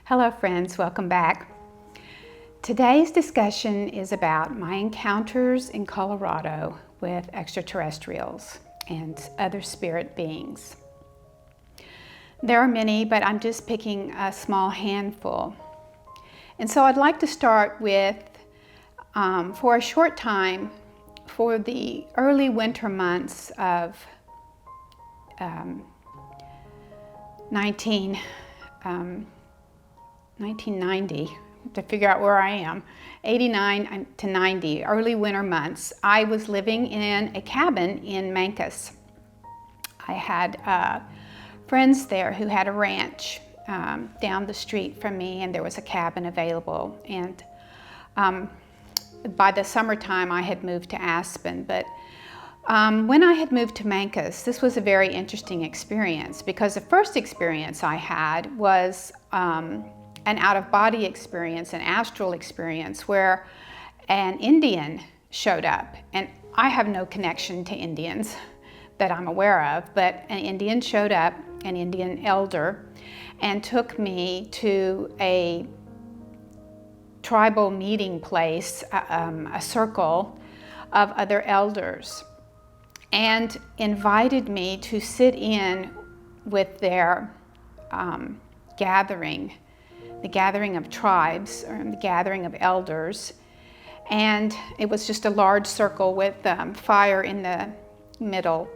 Hello friends, welcome back. Today's discussion is about my encounters in Colorado with extraterrestrials and other spirit beings. There are many, but I'm just picking a small handful. And so I'd like to start with, for a short time, for the early winter months of 1990, to figure out where I am, 89 to 90, early winter months, I was living in a cabin in Mancos. I had friends there who had a ranch down the street from me, and there was a cabin available. And by the summertime, I had moved to Aspen, but when I had moved to Mancos, this was a very interesting experience, because the first experience I had was an out-of-body experience, an astral experience, where an Indian showed up. And I have no connection to Indians that I'm aware of, but an Indian showed up, an Indian elder, and took me to a tribal meeting place, a circle of other elders, and invited me to sit in with their gathering, the gathering of tribes, or the gathering of elders. And it was just a large circle with fire in the middle.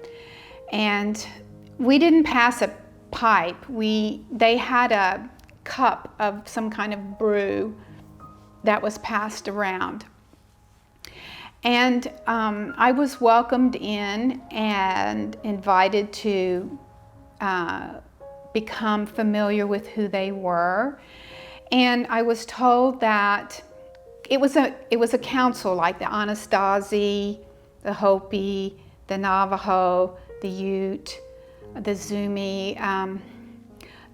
And we didn't pass a pipe. They had a cup of some kind of brew that was passed around. And I was welcomed in and invited to become familiar with who they were. And I was told that it was a council like the Anasazi, the Hopi, the Navajo, the Ute, the Zuni,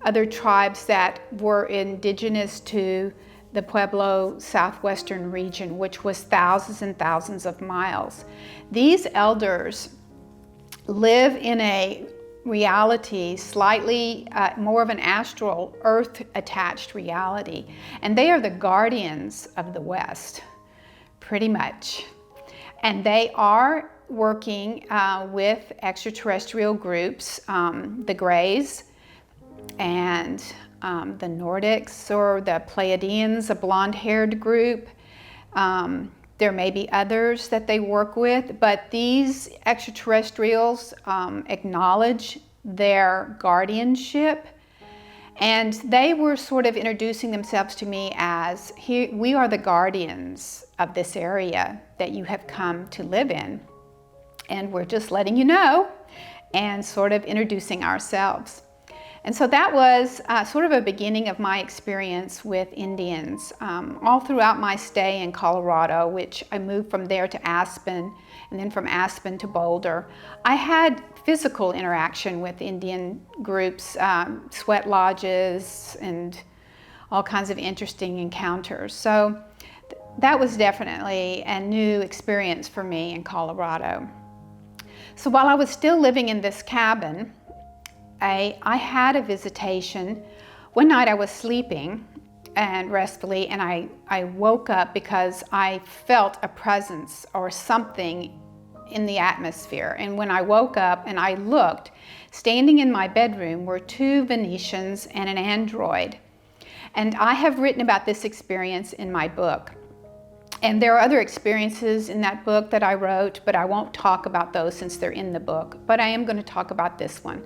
other tribes that were indigenous to the Pueblo southwestern region, which was thousands and thousands of miles. These elders live in a reality, slightly more of an astral, earth-attached reality. And they are the guardians of the West, pretty much. And they are working with extraterrestrial groups, the Greys, and the Nordics, or the Pleiadians, a blonde-haired group. There may be others that they work with, but these extraterrestrials acknowledge their guardianship, and they were sort of introducing themselves to me as, here, we are the guardians of this area that you have come to live in, and we're just letting you know, and sort of introducing ourselves. And so that was sort of a beginning of my experience with Indians. All throughout my stay in Colorado, which I moved from there to Aspen, and then from Aspen to Boulder, I had physical interaction with Indian groups, sweat lodges, and all kinds of interesting encounters. So that was definitely a new experience for me in Colorado. So while I was still living in this cabin, I had a visitation. One night I was sleeping and restfully, and I woke up because I felt a presence or something in the atmosphere. And when I woke up and I looked, standing in my bedroom were two Venusians and an android. And I have written about this experience in my book. And there are other experiences in that book that I wrote, but I won't talk about those since they're in the book. But I am going to talk about this one.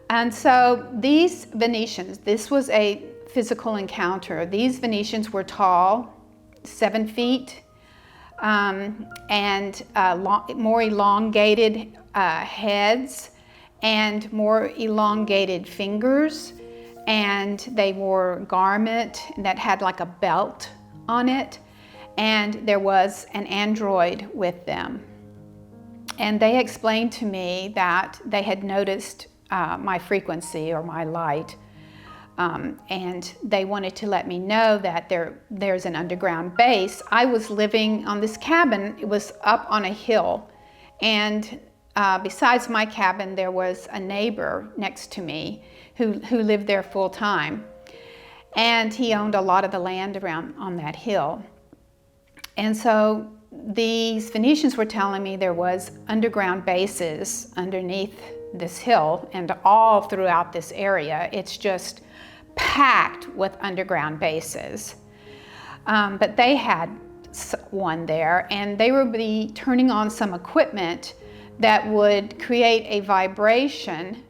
And so these Venusians, this was a physical encounter. These Venusians were tall, 7 feet, and more elongated heads and more elongated fingers. And they wore a garment that had like a belt on it. And there was an android with them. And they explained to me that they had noticed my frequency or my light, and they wanted to let me know that there's an underground base. I was living on this cabin. It was up on a hill, and besides my cabin, there was a neighbor next to me who lived there full time. and he owned a lot of the land around on that hill. And so these Venetians were telling me there was underground bases underneath this hill and all throughout this area. It's just packed with underground bases. But they had one there, and they would be turning on some equipment that would create a vibration,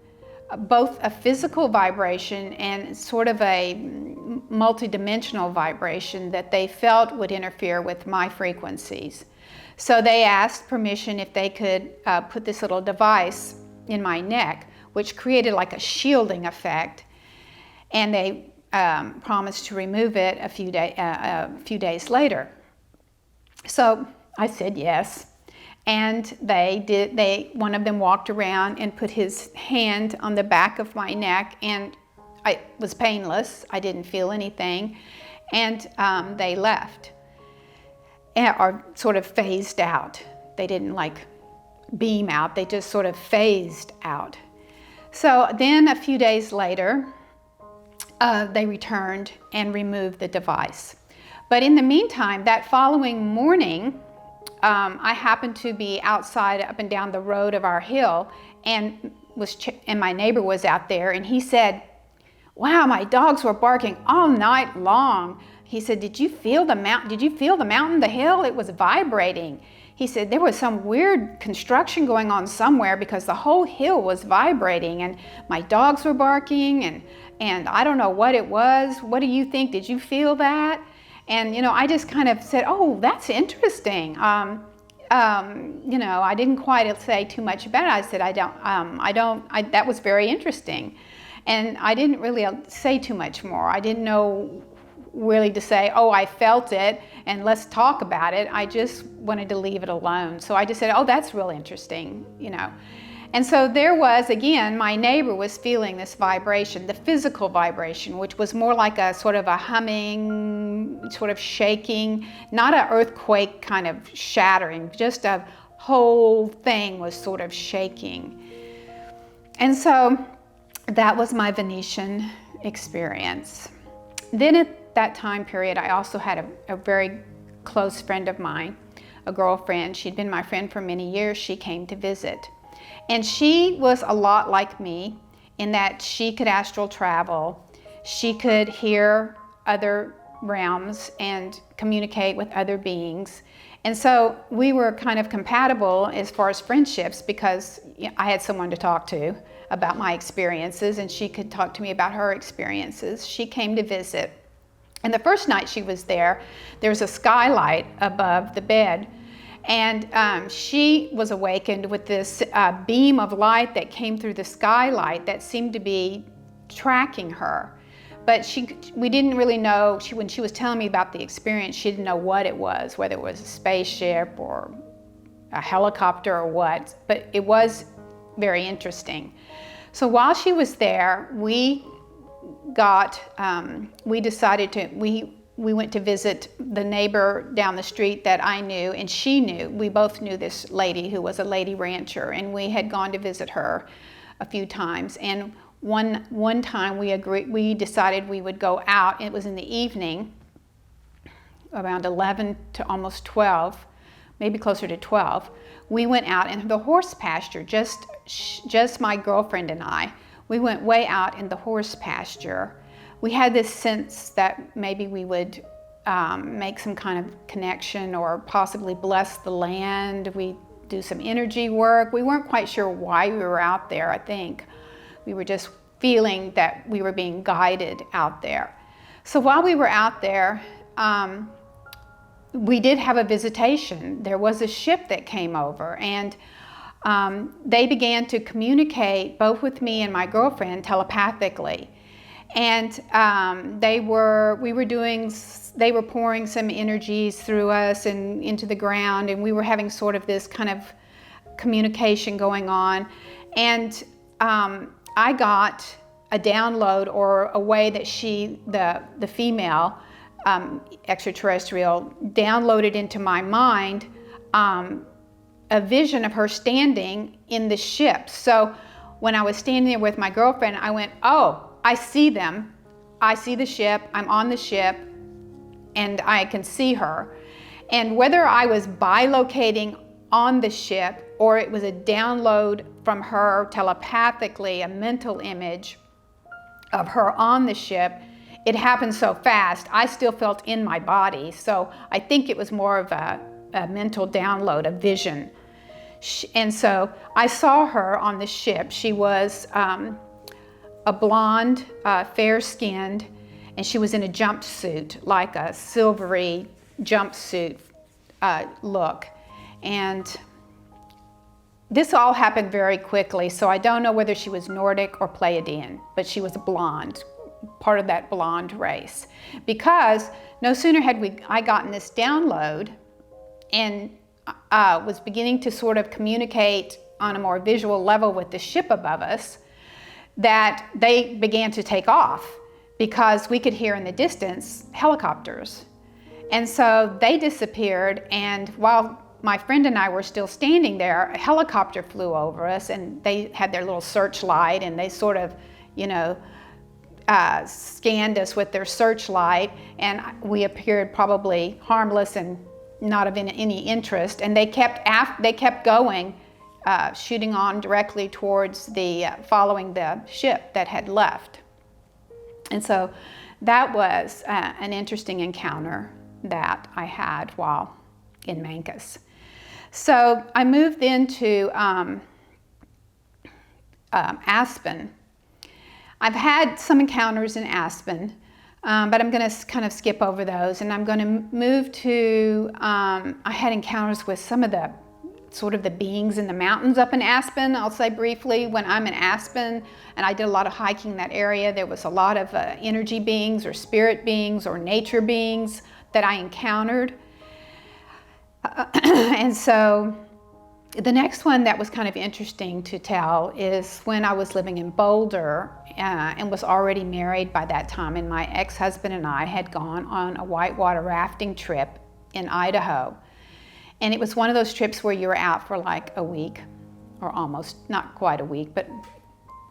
both a physical vibration and sort of a multidimensional vibration that they felt would interfere with my frequencies. So they asked permission if they could put this little device in my neck, which created like a shielding effect, and they promised to remove it a few days later. So I said yes, and they did. One of them walked around and put his hand on the back of my neck, and it was painless. I didn't feel anything, and they left, or sort of phased out. They didn't like beam out, they just sort of phased out. So then a few days later, they returned and removed the device. But in the meantime, that following morning, I happened to be outside up and down the road of our hill, and my neighbor was out there, and he said, "Wow, my dogs were barking all night long." He said, "Did you feel the mountain? Did you feel the mountain, the hill? It was vibrating." He said there was some weird construction going on somewhere because the whole hill was vibrating, and my dogs were barking, and I don't know what it was. What do you think? Did you feel that? And I just kind of said, "Oh, that's interesting." I didn't quite say too much about it. I said, that was very interesting. And I didn't really say too much more. I didn't know really to say, "Oh, I felt it and let's talk about it." I just wanted to leave it alone. So I just said, "Oh, that's really interesting," And so there was, again, my neighbor was feeling this vibration, the physical vibration, which was more like a sort of a humming, sort of shaking, not an earthquake kind of shattering, just a whole thing was sort of shaking. And so that was my Venetian experience. Then at that time period, I also had a very close friend of mine, a girlfriend. She'd been my friend for many years. She came to visit. And she was a lot like me in that she could astral travel. She could hear other realms and communicate with other beings. And so we were kind of compatible as far as friendships because I had someone to talk to about my experiences, and she could talk to me about her experiences. She came to visit. And the first night she was there was a skylight above the bed. And she was awakened with this beam of light that came through the skylight that seemed to be tracking her. But we didn't really know, when she was telling me about the experience, she didn't know what it was, whether it was a spaceship or a helicopter or what, but it was very interesting. So while she was there, we went to visit the neighbor down the street that I knew, and she knew. We both knew this lady who was a lady rancher, and we had gone to visit her a few times. And one time we decided we would go out. It was in the evening, around 11 to almost 12, maybe closer to 12. We went out in the horse pasture, just my girlfriend and I. We went way out in the horse pasture. We had this sense that maybe we would make some kind of connection or possibly bless the land. We do some energy work. We weren't quite sure why we were out there, I think. We were just feeling that we were being guided out there. So while we were out there, we did have a visitation. There was a ship that came over, and they began to communicate both with me and my girlfriend telepathically. And they were pouring some energies through us and into the ground, and we were having sort of this kind of communication going on. And I got a download, or a way that the female extraterrestrial downloaded into my mind a vision of her standing in the ship. So when I was standing there with my girlfriend, I went, "Oh, I see them. I see the ship, I'm on the ship, and I can see her. And whether I was bilocating on the ship or it was a download from her telepathically, a mental image of her on the ship, it happened so fast, I still felt in my body. So I think it was more of a mental download, a vision. And so I saw her on the ship. She was a blonde, fair-skinned, and she was in a jumpsuit, like a silvery jumpsuit look. And this all happened very quickly, so I don't know whether she was Nordic or Pleiadian, but she was a blonde, part of that blonde race. Because no sooner had I gotten this download and was beginning to sort of communicate on a more visual level with the ship above us, that they began to take off because we could hear in the distance helicopters. And so they disappeared, and while my friend and I were still standing there, a helicopter flew over us, and they had their little searchlight, and they sort of, scanned us with their searchlight, and we appeared probably harmless and not of any interest, and they kept going, shooting on directly towards following the ship that had left. And so that was an interesting encounter that I had while in Mancus. So I moved into Aspen. I've had some encounters in Aspen, but I'm going to kind of skip over those, and I'm going to move to, I had encounters with some of the sort of the beings in the mountains up in Aspen. I'll say briefly, when I'm in Aspen, and I did a lot of hiking in that area, there was a lot of energy beings or spirit beings or nature beings that I encountered. And so the next one that was kind of interesting to tell is when I was living in Boulder and was already married by that time, and my ex-husband and I had gone on a whitewater rafting trip in Idaho. And it was one of those trips where you were out for like a week, or almost, not quite a week, but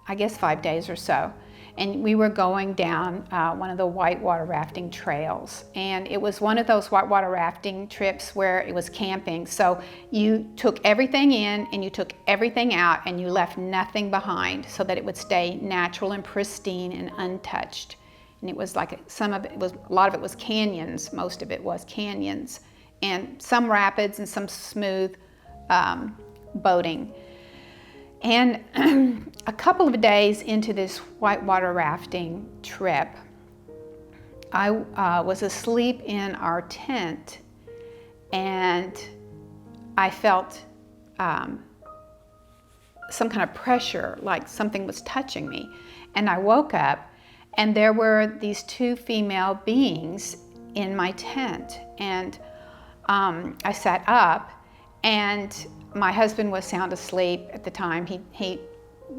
I guess 5 days or so. And we were going down one of the whitewater rafting trails. And it was one of those whitewater rafting trips where it was camping. So you took everything in and you took everything out and you left nothing behind so that it would stay natural and pristine and untouched. And it was like a lot of it was canyons, most of it was canyons. And some rapids and some smooth boating. And a couple of days into this whitewater rafting trip, I was asleep in our tent, and I felt some kind of pressure, like something was touching me. And I woke up, and there were these two female beings in my tent. And I sat up, and my husband was sound asleep at the time. It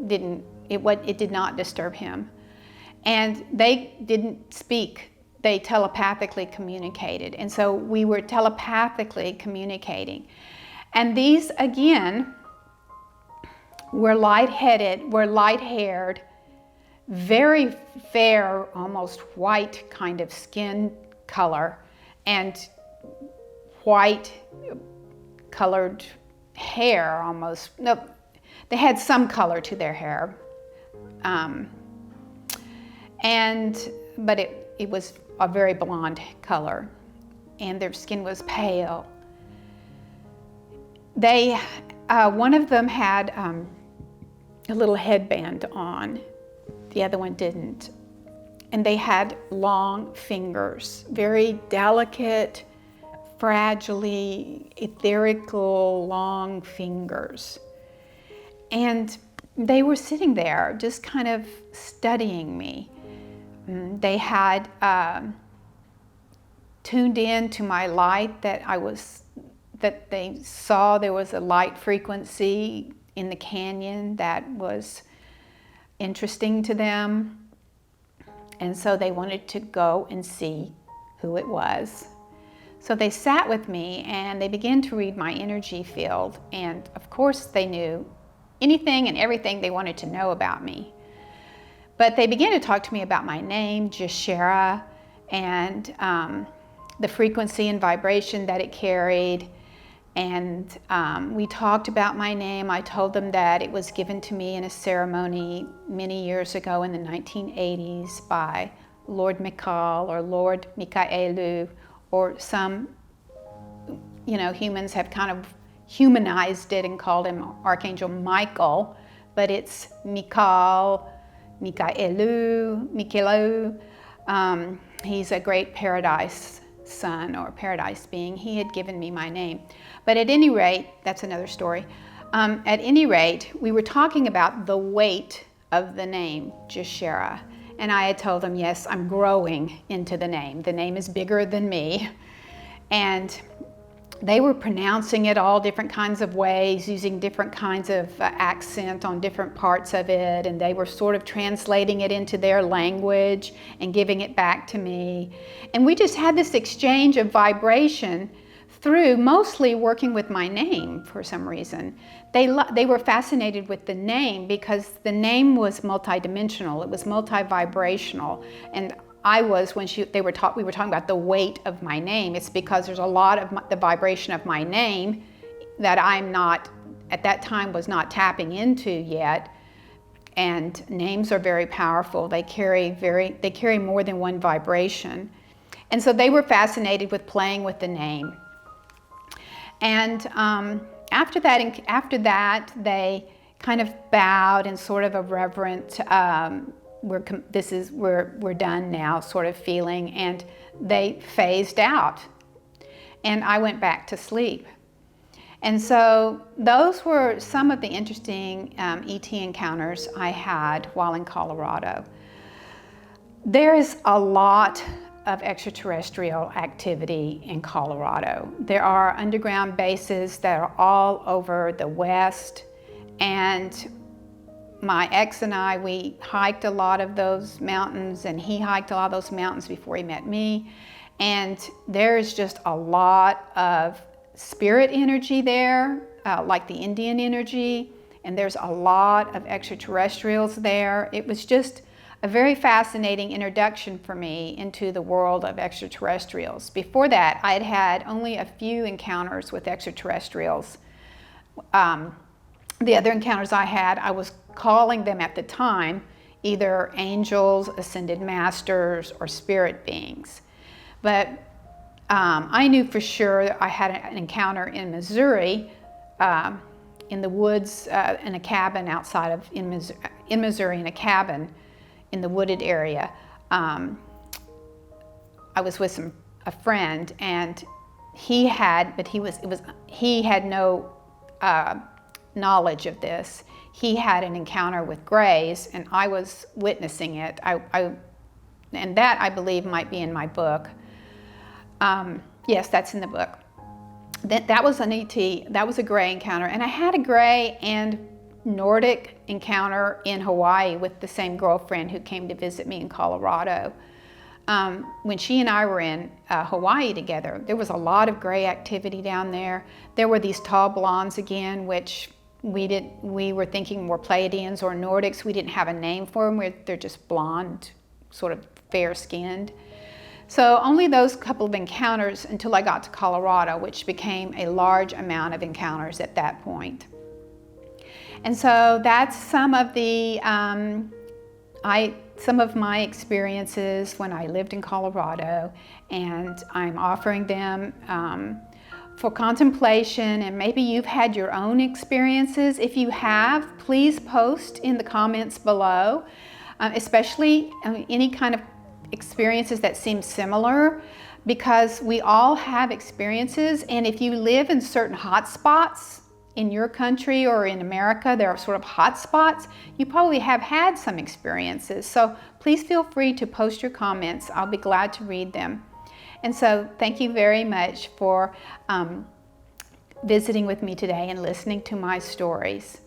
did not disturb him. And they didn't speak. They telepathically communicated. And so we were telepathically communicating. And these, again, were light-headed, were light-haired, very fair, almost white kind of skin color, and white colored hair almost. No, they had some color to their hair. But it was a very blonde color, and their skin was pale. One of them had a little headband on, the other one didn't. And they had long fingers, very delicate, fragile, etherical, long fingers. And they were sitting there just kind of studying me. They had tuned in to my light, that they saw there was a light frequency in the canyon that was interesting to them. And so they wanted to go and see who it was. So they sat with me and they began to read my energy field. And of course they knew anything and everything they wanted to know about me. But they began to talk to me about my name, Sara, and the frequency and vibration that it carried. And we talked about my name. I told them that it was given to me in a ceremony many years ago in the 1980s by Lord Michael or Lord Michaelu, or some, humans have kind of humanized it and called him Archangel Michael, but it's Michael, Michaelu. He's a great paradise son or paradise being. He had given me my name. But at any rate, that's another story. At any rate, we were talking about the weight of the name, Sara. And I had told them, yes, I'm growing into the name. The name is bigger than me. And they were pronouncing it all different kinds of ways, using different kinds of accent on different parts of it, and they were sort of translating it into their language and giving it back to me. And we just had this exchange of vibration through mostly working with my name for some reason. They were fascinated with the name because the name was multidimensional, it was multi-vibrational, and I was, when we were talking about the weight of my name, it's because there's a lot of the vibration of my name that I'm not, at that time, was not tapping into yet. And names are very powerful. They carry more than one vibration. And so they were fascinated with playing with the name. And after that, they kind of bowed in sort of a reverent, we're done now sort of feeling, and they phased out. And I went back to sleep. And so those were some of the interesting ET encounters I had while in Colorado. There is a lot of extraterrestrial activity in Colorado. There are underground bases that are all over the West, and my ex and I, we hiked a lot of those mountains, and he hiked a lot of those mountains before he met me. And there's just a lot of spirit energy there, like the Indian energy, and there's a lot of extraterrestrials there. It was just a very fascinating introduction for me into the world of extraterrestrials. Before that, I had had only a few encounters with extraterrestrials. The other encounters I had, I was calling them at the time either angels, ascended masters, or spirit beings. But I knew for sure that I had an encounter in Missouri, in the woods, in a cabin outside of, in Missouri, in a cabin in the wooded area. I was with a friend, and he had no knowledge of this. He had an encounter with Greys, and I was witnessing it. And that, I believe, might be in my book. Yes, that's in the book. That was an ET, that was a Grey encounter. And I had a Grey and Nordic encounter in Hawaii with the same girlfriend who came to visit me in Colorado. When she and I were in Hawaii together, there was a lot of Grey activity down there. There were these tall blondes again, which we were thinking were Pleiadians or Nordics. We didn't have a name for them. They're just blonde, sort of fair-skinned. So only those couple of encounters until I got to Colorado, which became a large amount of encounters at that point. And so that's some of the some of my experiences when I lived in Colorado, and I'm offering them for contemplation. And maybe you've had your own experiences. If you have, please post in the comments below, especially any kind of experiences that seem similar, because we all have experiences. And if you live in certain hot spots in your country or in America, there are sort of hot spots, you probably have had some experiences. So please feel free to post your comments. I'll be glad to read them. And so thank you very much for visiting with me today and listening to my stories.